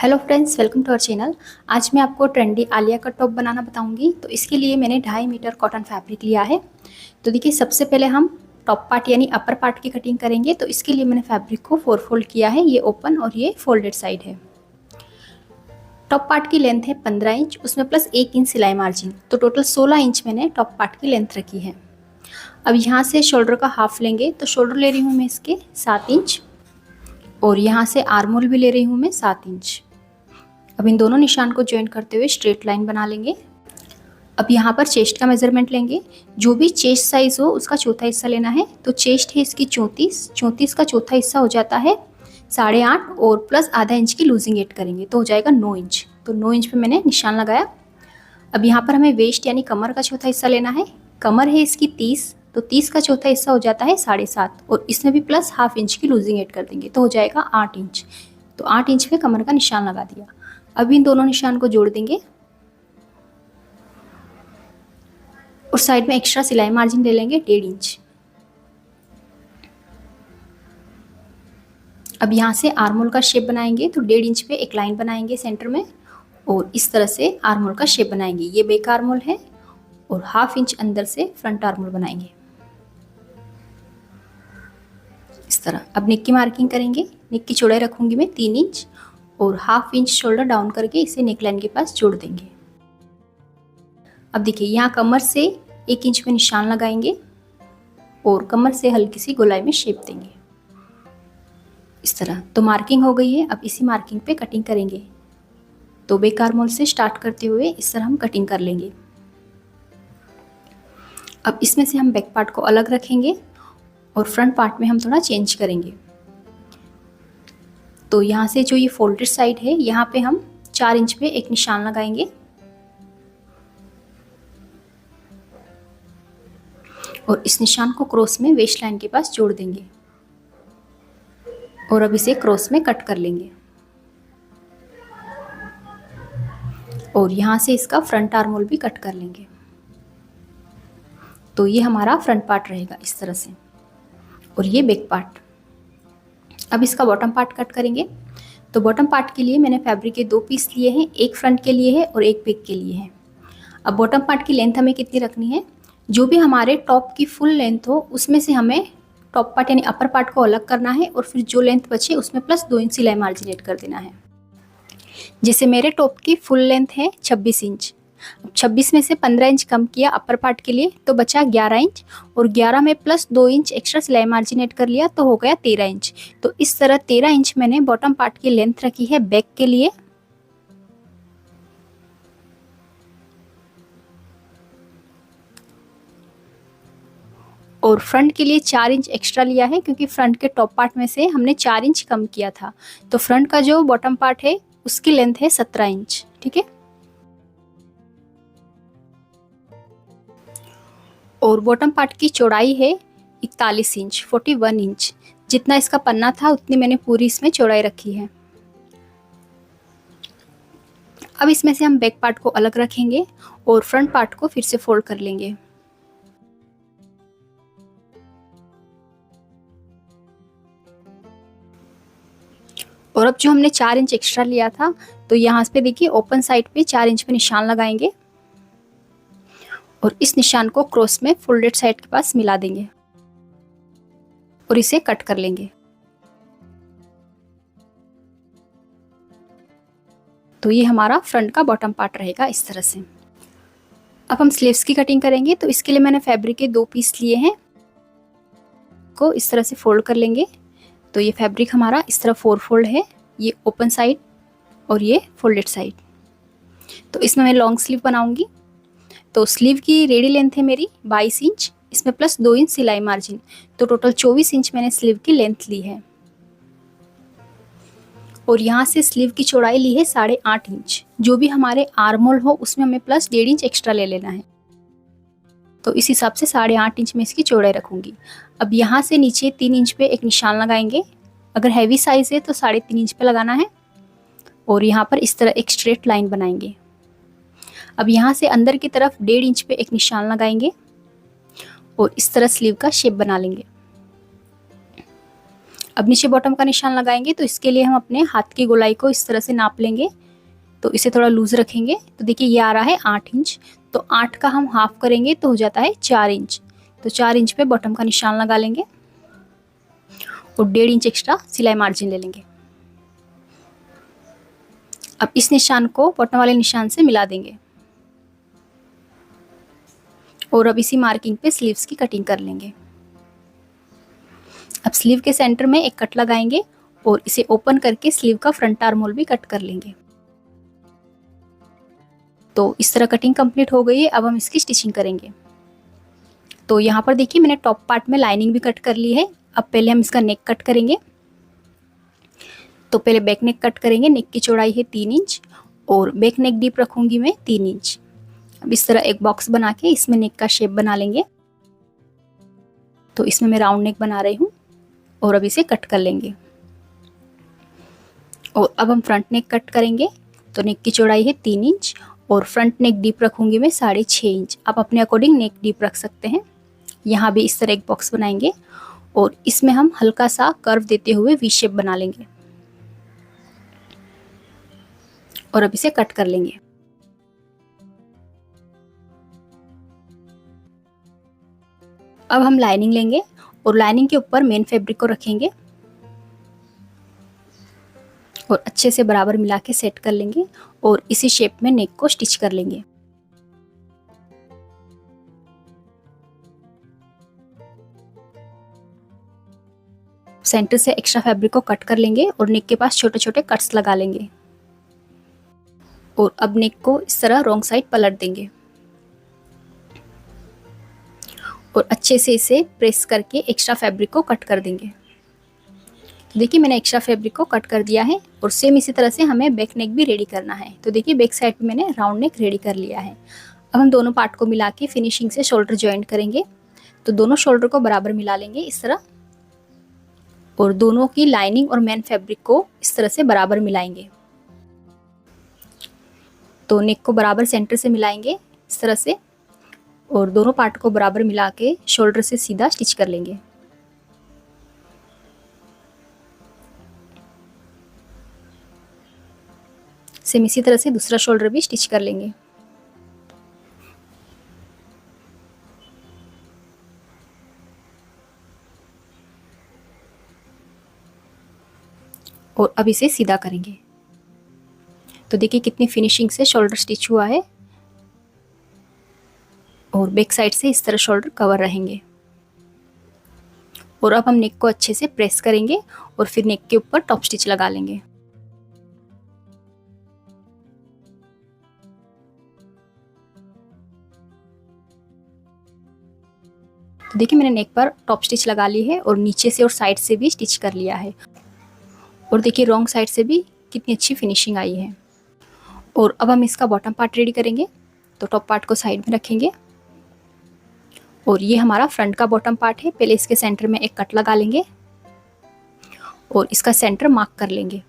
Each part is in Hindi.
Hello friends, welcome to our channel. आज मैं आपको ट्रेंडी आलिया कट टॉप बनाना बताऊंगी। तो इसके लिए मैंने 2.5 मीटर कॉटन फैब्रिक लिया है। तो देखिए, सबसे पहले हम टॉप पार्ट यानी अपर पार्ट की कटिंग करेंगे। तो इसके लिए मैंने फैब्रिक को 4 फोल्ड किया है। ये ओपन और ये फोल्डेड साइड है। टॉप पार्ट की लेंथ है 15 इंच, उसमें प्लस 1 इंच सिलाई मार्जिन, तो टोटल 16 इंच मैंने टॉप पार्ट की लेंथ रखी है। अब यहाँ से शोल्डर का हाफ लेंगे, तो शोल्डर ले रही हूँ मैं इसके 7 इंच और यहाँ से आर्म होल भी ले रही हूँ मैं 7 इंच। अब इन दोनों निशान को ज्वाइन करते हुए स्ट्रेट लाइन बना लेंगे। अब यहाँ पर चेस्ट का मेजरमेंट लेंगे। जो भी चेस्ट साइज हो उसका चौथा हिस्सा लेना है। तो चेस्ट है इसकी 34 का चौथा हिस्सा हो जाता है 8.5 और प्लस आधा इंच की लूजिंग ऐड करेंगे तो हो जाएगा 9 इंच। तो 9 इंच पे मैंने निशान लगाया। अब यहाँ पर हमें वेस्ट यानी कमर का चौथा हिस्सा लेना है। कमर है इसकी 30, तो 30 का चौथा हिस्सा हो जाता है 7.5 और इसमें भी प्लस हाफ इंच की लूजिंग ऐड कर देंगे तो हो जाएगा 8 इंच। तो 8 इंच पे कमर का निशान लगा दिया। अब इन दोनों निशान को जोड़ देंगे और साइड में एक्स्ट्रा सिलाई मार्जिन ले लेंगे 1.5 इंच। अब यहाँ से आर्म होल का शेप बनाएंगे। तो 1.5 इंच पे एक लाइन बनाएंगे सेंटर में और इस तरह से आर्म होल का शेप बनाएंगे। ये बैक आर्म होल है और हाफ इंच अंदर से फ्रंट आर्म होल बनाएंगे इस तरह। अब नेक की मार्किंग करेंगे। नेक की चौड़ाई रखूंगी मैं 3 इंच और हाफ इंच शोल्डर डाउन करके इसे नेकलाइन के पास जोड़ देंगे। अब देखिए, यहाँ कमर से 1 इंच में निशान लगाएंगे और कमर से हल्की सी गोलाई में शेप देंगे इस तरह। तो मार्किंग हो गई है। अब इसी मार्किंग पे कटिंग करेंगे। तो बैक आर्म होल से स्टार्ट करते हुए इस तरह हम कटिंग कर लेंगे। अब इसमें से हम बैक पार्ट को अलग रखेंगे और फ्रंट पार्ट में हम थोड़ा चेंज करेंगे। तो यहाँ से जो ये फोल्डेड साइड है, यहाँ पे हम 4 इंच पे एक निशान लगाएंगे और इस निशान को क्रॉस में वेस्ट लाइन के पास जोड़ देंगे और अब इसे क्रॉस में कट कर लेंगे और यहाँ से इसका फ्रंट आर्म होल भी कट कर लेंगे। तो ये हमारा फ्रंट पार्ट रहेगा इस तरह से और ये बैक पार्ट। अब इसका बॉटम पार्ट कट करेंगे। तो बॉटम पार्ट के लिए मैंने फैब्रिक के 2 पीस लिए हैं, एक फ्रंट के लिए है और एक बैक के लिए है। अब बॉटम पार्ट की लेंथ हमें कितनी रखनी है? जो भी हमारे टॉप की फुल लेंथ हो उसमें से हमें टॉप पार्ट यानी अपर पार्ट को अलग करना है और फिर जो लेंथ बचे उसमें प्लस 2 इंच सिलाई मार्जिन ऐड कर देना है। जैसे मेरे टॉप की फुल लेंथ है 26 इंच। अब 26 में से 15 इंच कम किया अपर पार्ट के लिए तो बचा 11 इंच और 11 में प्लस 2 इंच एक्स्ट्रा सिलाई मार्जिन ऐड कर लिया तो हो गया 13 इंच। तो इस तरह 13 इंच मैंने बॉटम पार्ट की लेंथ रखी है बैक के लिए। और फ्रंट के लिए 4 इंच एक्स्ट्रा लिया है क्योंकि फ्रंट के टॉप पार्ट में से हमने 4 इंच कम किया था। तो फ्रंट का जो बॉटम पार्ट है उसकी लेंथ है 17 इंच। ठीक है। और बॉटम पार्ट की चौड़ाई है 41 इंच, 41 इंच। जितना इसका पन्ना था उतनी मैंने पूरी इसमें चौड़ाई रखी है। अब इसमें से हम बैक पार्ट को अलग रखेंगे और फ्रंट पार्ट को फिर से फोल्ड कर लेंगे। और अब जो हमने 4 इंच एक्स्ट्रा लिया था तो यहाँ पे देखिए ओपन साइड पे 4 इंच पे निशान लगाएंगे और इस निशान को क्रॉस में फोल्डेड साइड के पास मिला देंगे और इसे कट कर लेंगे। तो ये हमारा फ्रंट का बॉटम पार्ट रहेगा इस तरह से। अब हम स्लीव्स की कटिंग करेंगे। तो इसके लिए मैंने फैब्रिक के 2 पीस लिए हैं, को इस तरह से फोल्ड कर लेंगे। तो ये फैब्रिक हमारा इस तरह 4 फोल्ड है, ये ओपन साइड और ये फोल्डेड साइड। तो इसमें मैं लॉन्ग स्लीव बनाऊंगी। तो स्लीव की रेडी लेंथ है मेरी 22 इंच, इसमें प्लस 2 इंच सिलाई मार्जिन, तो टोटल 24 इंच मैंने स्लीव की लेंथ ली है। और यहाँ से स्लीव की चौड़ाई ली है 8.5 इंच। जो भी हमारे आर्म होल हो उसमें हमें प्लस 1.5 इंच एक्स्ट्रा ले लेना है। तो इस हिसाब से 8.5 इंच में इसकी चौड़ाई रखूंगी। अब यहाँ से नीचे 3 इंच पे एक निशान लगाएंगे। अगर हैवी साइज है तो 3.5 इंच पे लगाना है और यहाँ पर इस तरह एक स्ट्रेट लाइन बनाएंगे। अब यहाँ से अंदर की तरफ 1.5 इंच पे एक निशान लगाएंगे और इस तरह स्लीव का शेप बना लेंगे। अब नीचे बॉटम का निशान लगाएंगे, तो इसके लिए हम अपने हाथ की गोलाई को इस तरह से नाप लेंगे। तो इसे थोड़ा लूज रखेंगे। तो देखिए ये आ रहा है 8 इंच, तो 8 का हम हाफ करेंगे तो हो जाता है 4 इंच। तो 4 इंच पे बॉटम का निशान लगा लेंगे और 1.5 इंच एक्स्ट्रा सिलाई मार्जिन ले लेंगे। अब इस निशान को बॉटम वाले निशान से मिला देंगे और अब इसी मार्किंग पे स्लीव्स की कटिंग कर लेंगे। अब स्लीव के सेंटर में एक कट लगाएंगे और इसे ओपन करके स्लीव का फ्रंट आर्म होल भी कट कर लेंगे। तो इस तरह कटिंग कंप्लीट हो गई है। अब हम इसकी स्टिचिंग करेंगे। तो यहाँ पर देखिए मैंने टॉप पार्ट में लाइनिंग भी कट कर ली है। अब पहले हम इसका नेक कट करेंगे। तो पहले बैक नेक कट करेंगे। नेक की चौड़ाई है 3 इंच और बैक नेक डीप रखूंगी मैं 3 इंच। अब इस तरह एक बॉक्स बना के इसमें नेक का शेप बना लेंगे। तो इसमें मैं राउंड नेक बना रही हूँ और अब इसे कट कर लेंगे। और अब हम फ्रंट नेक कट करेंगे। तो नेक की चौड़ाई है 3 इंच और फ्रंट नेक डीप रखूंगी मैं 6.5 इंच। आप अपने अकॉर्डिंग नेक डीप रख सकते हैं। यहाँ भी इस तरह एक बॉक्स बनाएंगे और इसमें हम हल्का सा कर्व देते हुए वी शेप बना लेंगे और अब इसे कट कर लेंगे। अब हम लाइनिंग लेंगे और लाइनिंग के ऊपर मेन फैब्रिक को रखेंगे और अच्छे से बराबर मिला के सेट कर लेंगे और इसी शेप में नेक को स्टिच कर लेंगे। सेंटर से एक्स्ट्रा फैब्रिक को कट कर लेंगे और नेक के पास छोटे छोटे कट्स लगा लेंगे और अब नेक को इस तरह रॉन्ग साइड पलट देंगे और अच्छे से इसे प्रेस करके एक्स्ट्रा फैब्रिक को कट कर देंगे। तो देखिए मैंने एक्स्ट्रा फैब्रिक को कट कर दिया है और सेम इसी तरह से हमें बैक नेक भी रेडी करना है। तो देखिए बैक साइड पे मैंने राउंड नेक रेडी कर लिया है। अब हम दोनों पार्ट को मिला के फिनिशिंग से शोल्डर जॉइंट करेंगे। तो दोनों शोल्डर को बराबर मिला लेंगे इस तरह और दोनों की लाइनिंग और मेन फैब्रिक को इस तरह से बराबर मिलाएंगे। तो नेक को बराबर सेंटर से मिलाएंगे इस तरह से और दोनों पार्ट को बराबर मिला के शोल्डर से सीधा स्टिच कर लेंगे। सेम इसी तरह से दूसरा शोल्डर भी स्टिच कर लेंगे। और अब इसे सीधा करेंगे। तो देखिए कितनी फिनिशिंग से शोल्डर स्टिच हुआ है और बैक साइड से इस तरह शोल्डर कवर रहेंगे। और अब हम नेक को अच्छे से प्रेस करेंगे और फिर नेक के ऊपर टॉप स्टिच लगा लेंगे। तो देखिए मैंने नेक पर टॉप स्टिच लगा ली है और नीचे से और साइड से भी स्टिच कर लिया है और देखिए रॉन्ग साइड से भी कितनी अच्छी फिनिशिंग आई है। और अब हम इसका बॉटम पार्ट रेडी करेंगे। तो टॉप पार्ट को साइड में रखेंगे और ये हमारा फ्रंट का बॉटम पार्ट है। पहले इसके सेंटर में एक कट लगा लेंगे और इसका सेंटर मार्क कर लेंगे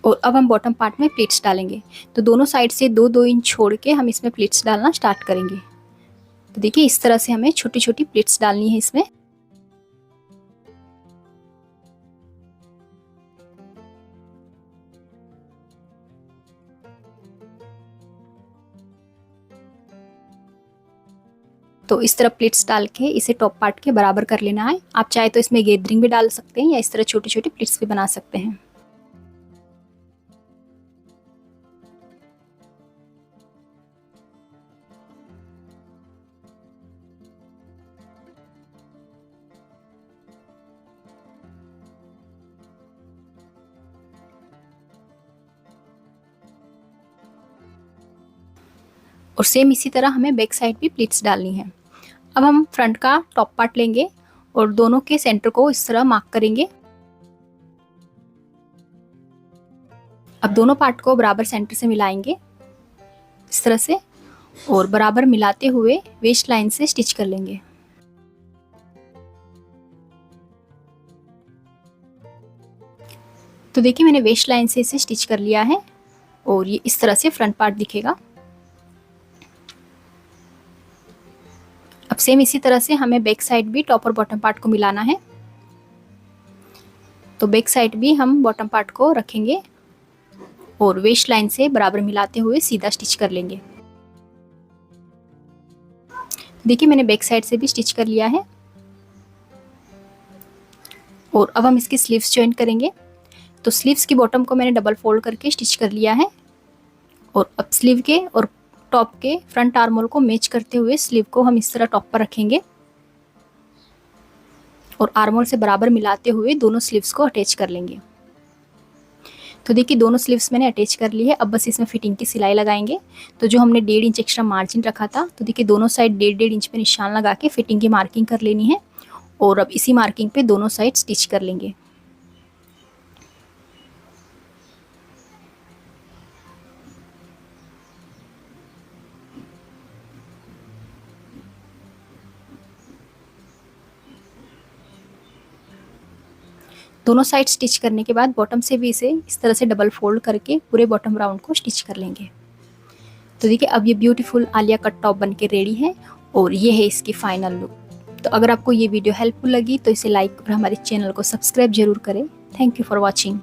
और अब हम बॉटम पार्ट में प्लीट्स डालेंगे। तो दोनों साइड से 2-2 इंच छोड़ के हम इसमें प्लीट्स डालना स्टार्ट करेंगे। तो देखिए इस तरह से हमें छोटी छोटी प्लीट्स डालनी है इसमें। तो इस तरह प्लीट्स डाल के इसे टॉप पार्ट के बराबर कर लेना है। आप चाहे तो इसमें गैदरिंग भी डाल सकते हैं या इस तरह छोटी छोटी प्लीट्स भी बना सकते हैं। और सेम इसी तरह हमें बैक साइड भी प्लीट्स डालनी है। अब हम फ्रंट का टॉप पार्ट लेंगे और दोनों के सेंटर को इस तरह मार्क करेंगे। अब दोनों पार्ट को बराबर सेंटर से मिलाएंगे इस तरह से और बराबर मिलाते हुए वेस्ट लाइन से स्टिच कर लेंगे। तो देखिए मैंने वेस्ट लाइन से इसे स्टिच कर लिया है और ये इस तरह से फ्रंट पार्ट दिखेगा। अब सेम इसी तरह से हमें बैक साइड भी टॉप और बॉटम पार्ट को मिलाना है। तो बैक साइड भी हम बॉटम पार्ट को रखेंगे और वेस्ट लाइन से बराबर मिलाते हुए सीधा स्टिच कर लेंगे। देखिए मैंने बैक साइड से भी स्टिच कर लिया है और अब हम इसकी स्लीव्स जॉइन करेंगे। तो स्लीव्स की बॉटम को मैंने डबल फोल्ड करके स्टिच कर लिया है और अब स्लीव के और टॉप के फ्रंट आर्म होल को मैच करते हुए स्लीव को हम इस तरह टॉप पर रखेंगे और आर्म होल से बराबर मिलाते हुए दोनों स्लीव्स को अटैच कर लेंगे। तो देखिए दोनों स्लीव्स मैंने अटैच कर ली है। अब बस इसमें फिटिंग की सिलाई लगाएंगे। तो जो हमने 1.5 इंच एक्स्ट्रा मार्जिन रखा था, तो देखिए दोनों साइड 1.5 इंच पे निशान लगा के फिटिंग की मार्किंग कर लेनी है और अब इसी मार्किंग पे दोनों साइड स्टिच कर लेंगे। दोनों साइड स्टिच करने के बाद बॉटम से भी इसे इस तरह से डबल फोल्ड करके पूरे बॉटम राउंड को स्टिच कर लेंगे। तो देखिए अब ये ब्यूटीफुल आलिया कट टॉप बनके रेडी है और ये है इसकी फाइनल लुक। तो अगर आपको ये वीडियो हेल्पफुल लगी तो इसे लाइक और हमारे चैनल को सब्सक्राइब जरूर करें। Thank you for watching.